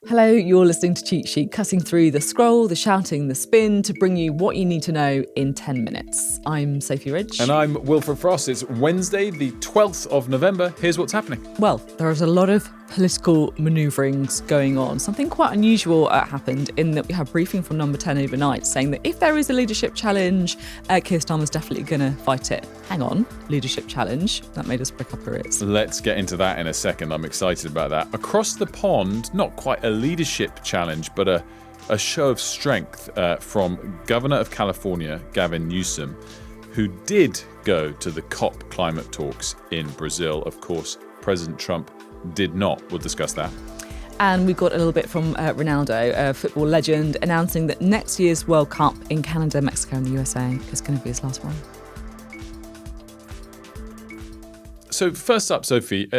Hello, you're listening to Cheat Sheet, cutting through the scroll, the shouting, the spin to bring you what you need to know in 10 minutes. I'm Sophy Ridge. And I'm RidgeandFrost. It's Wednesday, the 12th of November. Here's what's happening. Well, there is a lot of political manoeuvrings going on. Something quite unusual happened in that we had a briefing from Number 10 overnight saying that if there is a leadership challenge, Keir Starmer's definitely going to fight it. Hang on, leadership challenge? That made us prick up our ears. Let's get into that in a second. I'm excited about that. Across the pond, not quite a leadership challenge, but a show of strength from Governor of California, Gavin Newsom, who did go to the COP climate talks in Brazil. Of course, President Trump did not. We'll discuss that. And we got a little bit from Ronaldo, a football legend, announcing that next year's World Cup in Canada, Mexico and the USA is going to be his last one. So first up, Sophie,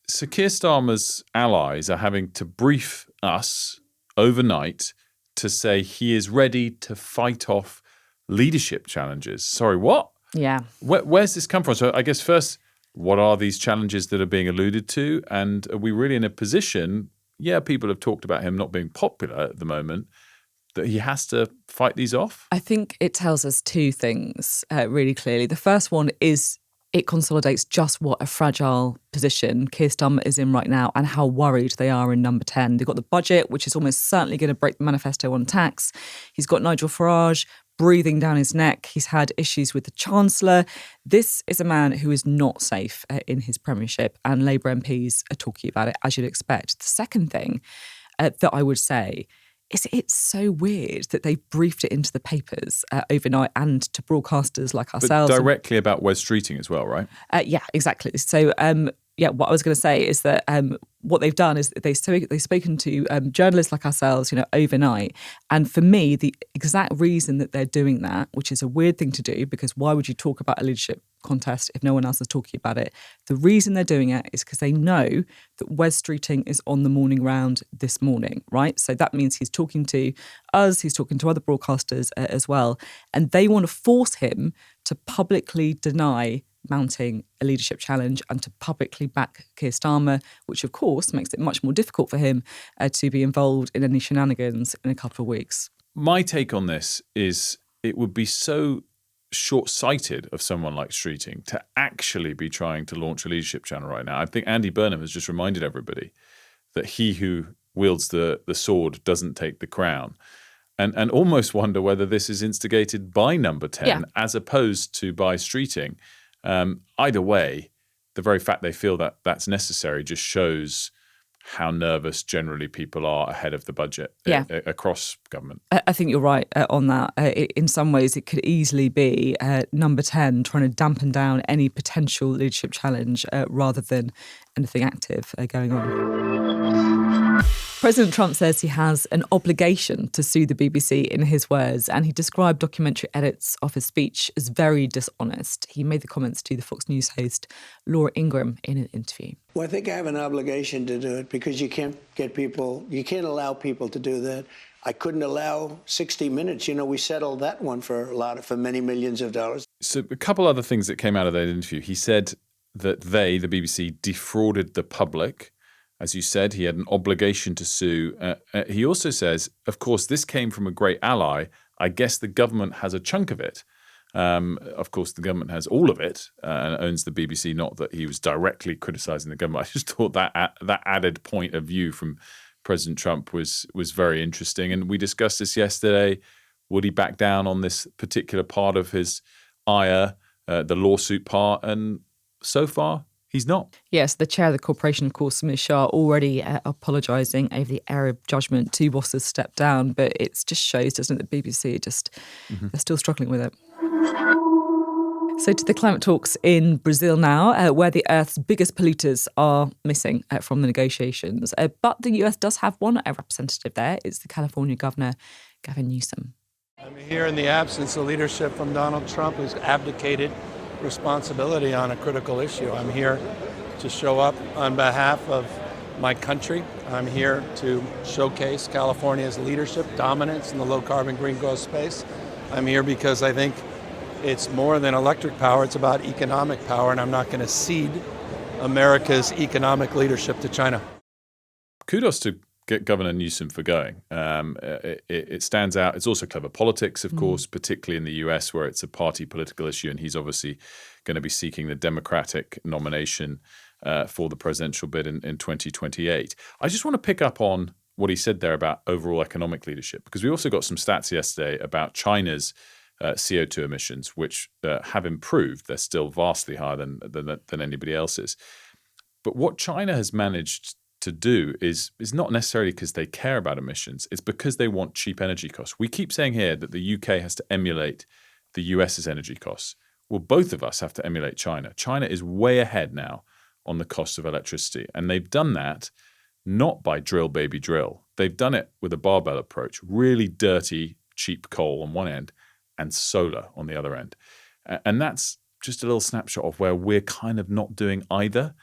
Sir Keir Starmer's allies are having to brief us overnight to say he is ready to fight off leadership challenges. Sorry, what? Yeah. Where's this come from? So I guess first, what are these challenges that are being alluded to? And are we really in a position, people have talked about him not being popular at the moment, that he has to fight these off? I think it tells us two things really clearly. The first one is it consolidates just what a fragile position Keir Starmer is in right now and how worried they are in Number 10. They've got the budget, which is almost certainly going to break the manifesto on tax. He's got Nigel Farage breathing down his neck. He's had issues with the Chancellor. This is a man who is not safe in his premiership, and Labour MPs are talking about it, as you'd expect. The second thing that I would say is it's so weird that they briefed it into the papers overnight and to broadcasters like ourselves. But directly about Wes Streeting as well, right? Yeah, exactly. So, what I was going to say is that what they've done is they've spoken to journalists like ourselves, overnight. And for me, the exact reason that they're doing that, which is a weird thing to do, because why would you talk about a leadership contest if no one else is talking about it? The reason they're doing it is because they know that Wes Streeting is on the morning round this morning, right? So that means he's talking to us, he's talking to other broadcasters as well. And they want to force him to publicly deny mounting a leadership challenge and to publicly back Keir Starmer, which of course makes it much more difficult for him to be involved in any shenanigans in a couple of weeks. My take on this is it would be so short-sighted of someone like Streeting to actually be trying to launch a leadership channel right now. I think Andy Burnham has just reminded everybody that he who wields the sword doesn't take the crown. And almost wonder whether this is instigated by Number 10 as opposed to by Streeting. Either way, the very fact they feel that that's necessary just shows how nervous generally people are ahead of the budget across government. I think you're right on that. In some ways, it could easily be Number 10 trying to dampen down any potential leadership challenge rather than anything active going on. President Trump says he has an obligation to sue the BBC in his words, and he described documentary edits of his speech as very dishonest. He made the comments to the Fox News host Laura Ingraham in an interview. Well, I think I have an obligation to do it because you can't allow people to do that. I couldn't allow 60 Minutes. We settled that one for many millions of dollars. So a couple other things that came out of that interview. He said that the BBC, defrauded the public. As you said, he had an obligation to sue. He also says, of course, this came from a great ally. I guess the government has a chunk of it. Of course, the government has all of it and owns the BBC, not that he was directly criticising the government. I just thought that added point of view from President Trump was very interesting. And we discussed this yesterday. Would he back down on this particular part of his ire, the lawsuit part? And so far, he's not. Yes, the chair of the corporation, of course, Ms. Shah, already apologising over the Arab judgment. Two bosses stepped down, but it just shows, doesn't it, the BBC they're still struggling with it. So to the climate talks in Brazil now, where the Earth's biggest polluters are missing from the negotiations. But the US does have one representative there. It's the California governor, Gavin Newsom. I'm here in the absence of leadership from Donald Trump, who's abdicated responsibility on a critical issue. I'm here to show up on behalf of my country. I'm here to showcase California's leadership, dominance in the low-carbon green growth space. I'm here because I think it's more than electric power, it's about economic power, and I'm not going to cede America's economic leadership to China. Kudos to Governor Newsom for going. It stands out. It's also clever politics, of course, particularly in the US where it's a party political issue, and he's obviously going to be seeking the Democratic nomination for the presidential bid in 2028. I just want to pick up on what he said there about overall economic leadership, because we also got some stats yesterday about China's CO2 emissions, which have improved. They're still vastly higher than anybody else's. But what China has managed to do is not necessarily because they care about emissions. It's because they want cheap energy costs. We keep saying here that the UK has to emulate the US's energy costs. Well, both of us have to emulate China. China is way ahead now on the cost of electricity. And they've done that not by drill, baby, drill. They've done it with a barbell approach, really dirty, cheap coal on one end and solar on the other end. And that's just a little snapshot of where we're kind of not doing either.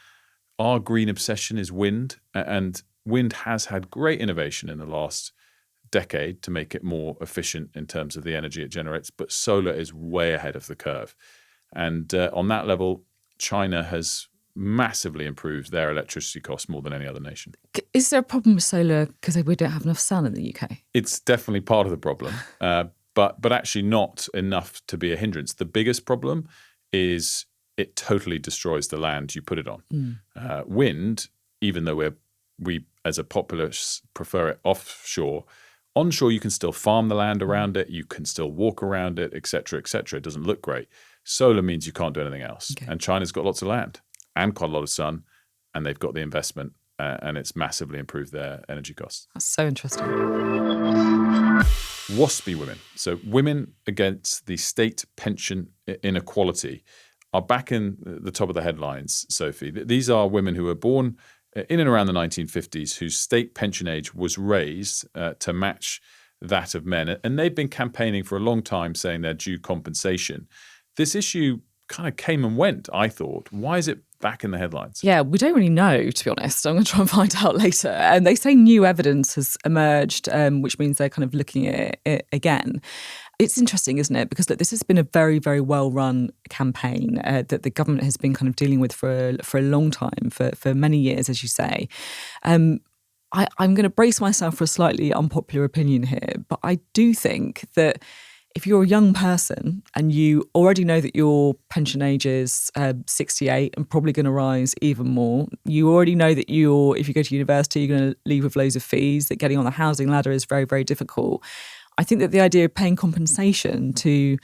Our green obsession is wind, and wind has had great innovation in the last decade to make it more efficient in terms of the energy it generates, but solar is way ahead of the curve. And on that level, China has massively improved their electricity costs more than any other nation. Is there a problem with solar because we don't have enough sun in the UK? It's definitely part of the problem, but actually not enough to be a hindrance. The biggest problem is it totally destroys the land you put it on. Wind, even though we as a populace prefer it offshore, onshore you can still farm the land around it, you can still walk around it, et cetera, et cetera. It doesn't look great. Solar means you can't do anything else. Okay. And China's got lots of land and quite a lot of sun, and they've got the investment, and it's massively improved their energy costs. That's so interesting. WASPy women, so women against the state pension inequality, are back in the top of the headlines, Sophie. These are women who were born in and around the 1950s whose state pension age was raised to match that of men. And they've been campaigning for a long time saying they're due compensation. This issue kind of came and went, I thought. Why is it back in the headlines? Yeah, we don't really know, to be honest. I'm going to try and find out later. And they say new evidence has emerged, which means they're kind of looking at it again. It's interesting, isn't it? Because look, this has been a very, very well-run campaign that the government has been kind of dealing with for a long time, for many years, as you say. I'm going to brace myself for a slightly unpopular opinion here, but I do think that if you're a young person and you already know that your pension age is 68 and probably going to rise even more, you already know that if you go to university, you're going to leave with loads of fees, that getting on the housing ladder is very, very difficult. I think that the idea of paying compensation to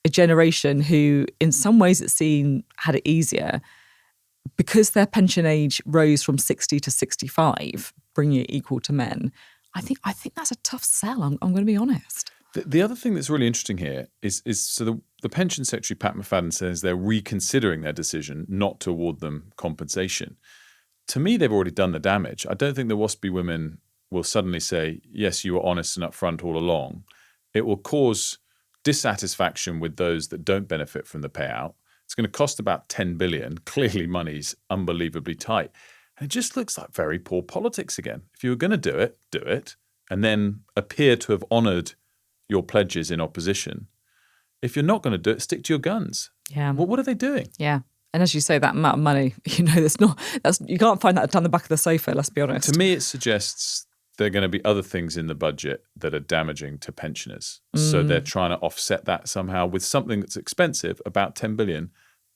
a generation who in some ways had it easier because their pension age rose from 60 to 65, bringing it equal to men, I think that's a tough sell. I'm going to be honest. The other thing that's really interesting here is so the Pension Secretary, Pat McFadden, says they're reconsidering their decision not to award them compensation. To me, they've already done the damage. I don't think the WASPy women will suddenly say, yes, you were honest and upfront all along. It will cause dissatisfaction with those that don't benefit from the payout. It's going to cost about $10 billion. Clearly, money's unbelievably tight. And it just looks like very poor politics again. If you were going to do it, and then appear to have honoured your pledges in opposition. If you're not going to do it, stick to your guns. Yeah. Well, what are they doing? Yeah. And as you say, that amount of money, you can't find that down the back of the sofa, let's be honest. To me, it suggests there are going to be other things in the budget that are damaging to pensioners. So they're trying to offset that somehow with something that's expensive, about $10 billion,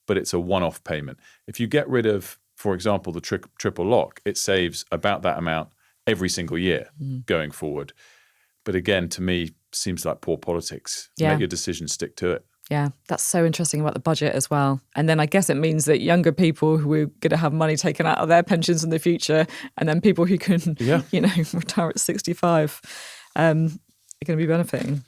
but it's a one-off payment. If you get rid of, for example, the triple lock, it saves about that amount every single year going forward. But again, to me, seems like poor politics. Yeah. Make your decision, stick to it. Yeah, that's so interesting about the budget as well. And then I guess it means that younger people who are going to have money taken out of their pensions in the future, and then people who can, retire at 65, are going to be benefiting.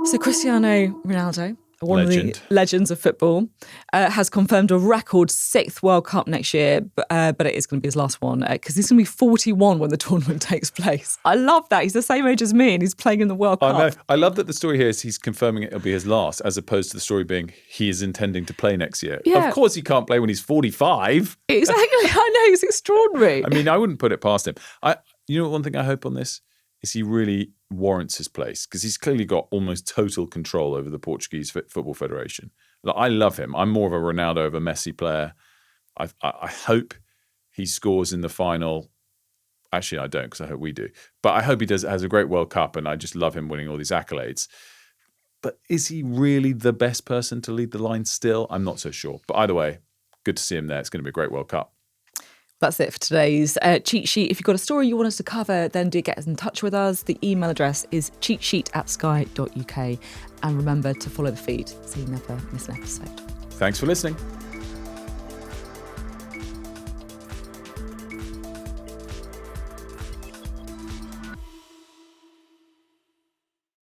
So Cristiano Ronaldo, one of the legends of football, has confirmed a record 6th World Cup next year, but it is going to be his last one because he's going to be 41 when the tournament takes place. I love that. He's the same age as me and he's playing in the World Cup. I know. I love that the story here is he's confirming it'll be his last, as opposed to the story being he is intending to play next year. Yeah. Of course he can't play when he's 45. Exactly. I know. It's extraordinary. I mean, I wouldn't put it past him. One thing I hope on this is he really warrants his place, because he's clearly got almost total control over the Portuguese Football Federation. I love him. I'm more of a Ronaldo over Messi player. I hope he scores in the final Actually, I don't, because I hope we do. But I hope he has a great World Cup, and I just love him winning all these accolades. But is he really the best person to lead the line still? I'm not so sure. But either way, good to see him there. It's going to be a great World Cup. That's it for today's cheat sheet. If you've got a story you want us to cover, then do get in touch with us. The email address is cheatsheet@sky.uk. And remember to follow the feed so you never miss an episode. Thanks for listening.